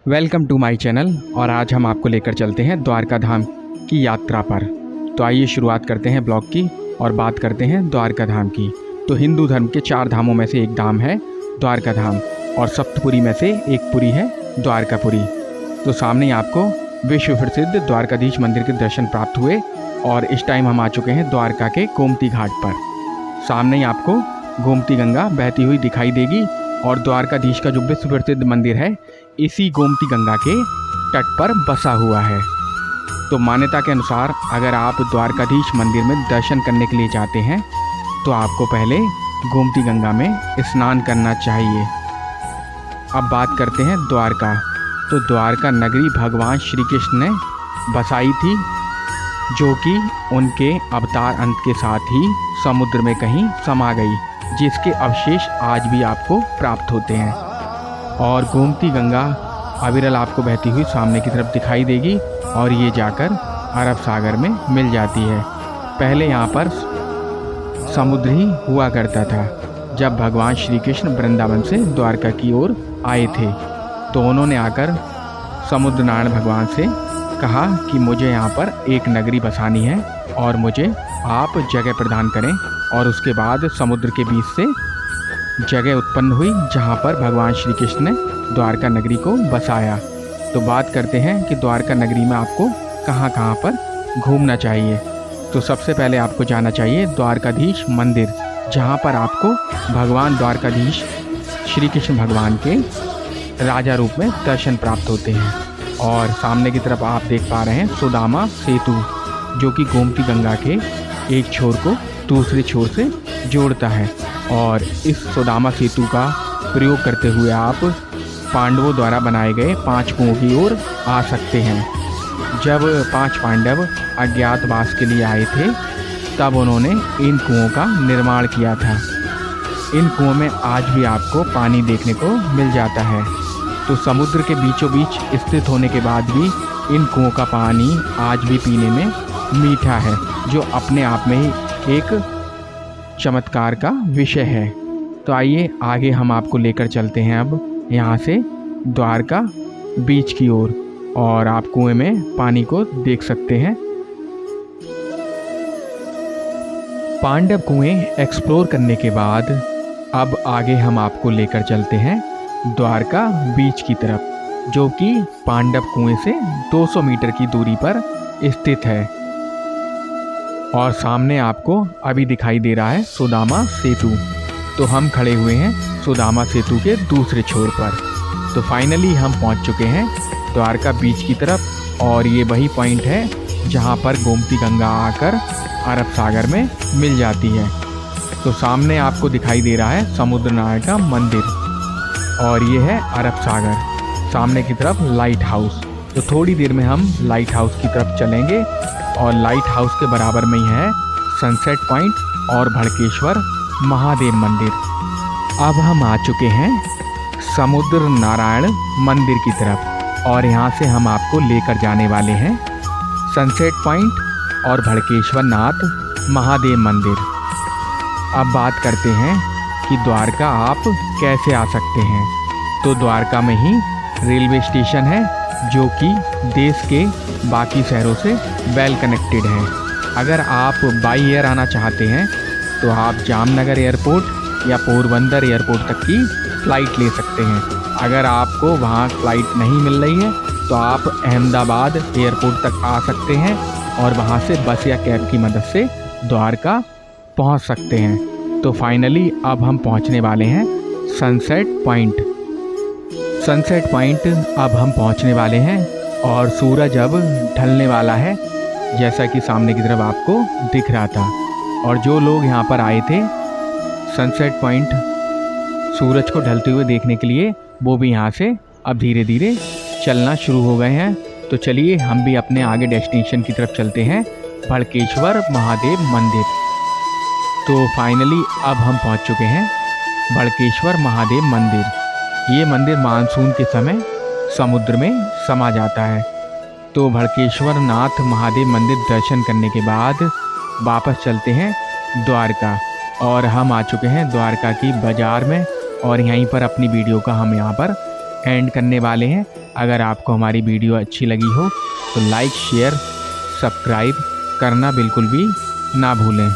Welcome to my channel. और आज हम आपको लेकर चलते हैं द्वारका धाम की यात्रा पर। तो आइए शुरुआत करते हैं ब्लॉग की और बात करते हैं द्वारका धाम की। तो हिंदू धर्म के 4 धामों में से एक धाम है द्वारका धाम और सप्तपुरी में से एक पुरी है द्वारकापुरी। तो सामने ही आपको विश्व प्रसिद्ध द्वारकाधीश मंदिर के दर्शन प्राप्त हुए और इस टाइम हम आ चुके हैं द्वारका के गोमती घाट पर। सामने ही आपको गोमती गंगा बहती हुई दिखाई देगी और द्वारकाधीश का जो विश्व प्रसिद्ध मंदिर है इसी गोमती गंगा के तट पर बसा हुआ है। तो मान्यता के अनुसार अगर आप द्वारकाधीश मंदिर में दर्शन करने के लिए जाते हैं तो आपको पहले गोमती गंगा में स्नान करना चाहिए। अब बात करते हैं द्वारका। तो द्वारका नगरी भगवान श्री कृष्ण ने बसाई थी, जो कि उनके अवतार अंत के साथ ही समुद्र में कहीं समा गई, जिसके अवशेष आज भी आपको प्राप्त होते हैं। और गोमती गंगा अविरल आपको बहती हुई सामने की तरफ दिखाई देगी और ये जाकर अरब सागर में मिल जाती है। पहले यहाँ पर समुद्र ही हुआ करता था। जब भगवान श्री कृष्ण वृंदावन से द्वारका की ओर आए थे तो उन्होंने आकर समुद्र नारायण भगवान से कहा कि मुझे यहाँ पर एक नगरी बसानी है और मुझे आप जगह प्रदान करें। और उसके बाद समुद्र के बीच से जगह उत्पन्न हुई जहाँ पर भगवान श्री कृष्ण ने द्वारका नगरी को बसाया। तो बात करते हैं कि द्वारका नगरी में आपको कहाँ कहाँ पर घूमना चाहिए। तो सबसे पहले आपको जाना चाहिए द्वारकाधीश मंदिर, जहाँ पर आपको भगवान द्वारकाधीश श्री कृष्ण भगवान के राजा रूप में दर्शन प्राप्त होते हैं। और सामने की तरफ आप देख पा रहे हैं सुदामा सेतु, जो कि गोमती गंगा के एक छोर को दूसरे छोर से जोड़ता है। और इस सुदामा सेतु का प्रयोग करते हुए आप पांडवों द्वारा बनाए गए 5 कुओं की ओर आ सकते हैं। जब 5 पांडव अज्ञातवास के लिए आए थे तब उन्होंने इन कुओं का निर्माण किया था। इन कुओं में आज भी आपको पानी देखने को मिल जाता है। तो समुद्र के बीचों बीच स्थित होने के बाद भी इन कुओं का पानी आज भी पीने में मीठा है, जो अपने आप में ही एक चमत्कार का विषय है। तो आइए आगे हम आपको लेकर चलते हैं अब यहाँ से द्वारका बीच की ओर और आप कुएं में पानी को देख सकते हैं। पांडव कुएं एक्सप्लोर करने के बाद अब आगे हम आपको लेकर चलते हैं द्वारका बीच की तरफ, जो कि पांडव कुएं से 200 मीटर की दूरी पर स्थित है। और सामने आपको अभी दिखाई दे रहा है सुदामा सेतु। तो हम खड़े हुए हैं सुदामा सेतु के दूसरे छोर पर। तो फाइनली हम पहुंच चुके हैं द्वारका बीच की तरफ और ये वही पॉइंट है जहां पर गोमती गंगा आकर अरब सागर में मिल जाती है। तो सामने आपको दिखाई दे रहा है समुद्र नारायण का मंदिर और ये है अरब सागर। सामने की तरफ लाइट हाउस। तो थोड़ी देर में हम लाइट हाउस की तरफ चलेंगे और लाइट हाउस के बराबर में ही है सनसेट पॉइंट और भड़केश्वर महादेव मंदिर। अब हम आ चुके हैं समुद्र नारायण मंदिर की तरफ और यहाँ से हम आपको लेकर जाने वाले हैं सनसेट पॉइंट और भड़केश्वर नाथ महादेव मंदिर। अब बात करते हैं कि द्वारका आप कैसे आ सकते हैं। तो द्वारका में ही रेलवे स्टेशन है, जो कि देश के बाकी शहरों से वेल कनेक्टेड है। अगर आप बाई एयर आना चाहते हैं तो आप जामनगर एयरपोर्ट या पोरबंदर एयरपोर्ट तक की फ़्लाइट ले सकते हैं। अगर आपको वहाँ फ़्लाइट नहीं मिल रही है तो आप अहमदाबाद एयरपोर्ट तक आ सकते हैं और वहाँ से बस या कैब की मदद से द्वारका पहुँच सकते हैं। तो फाइनली अब हम पहुँचने वाले हैं सनसेट पॉइंट। सनसेट पॉइंट अब हम पहुंचने वाले हैं और सूरज अब ढलने वाला है, जैसा कि सामने की तरफ आपको दिख रहा था। और जो लोग यहाँ पर आए थे सनसेट पॉइंट सूरज को ढलते हुए देखने के लिए, वो भी यहाँ से अब धीरे धीरे चलना शुरू हो गए हैं। तो चलिए हम भी अपने आगे डेस्टिनेशन की तरफ चलते हैं, भड़केश्वर महादेव मंदिर। तो फाइनली अब हम पहुँच चुके हैं भड़केश्वर महादेव मंदिर। ये मंदिर मानसून के समय समुद्र में समा जाता है। तो भड़केश्वर नाथ महादेव मंदिर दर्शन करने के बाद वापस चलते हैं द्वारका और हम आ चुके हैं द्वारका की बाज़ार में और यहीं पर अपनी वीडियो का हम यहाँ पर एंड करने वाले हैं। अगर आपको हमारी वीडियो अच्छी लगी हो तो लाइक शेयर सब्सक्राइब करना बिल्कुल भी ना भूलें।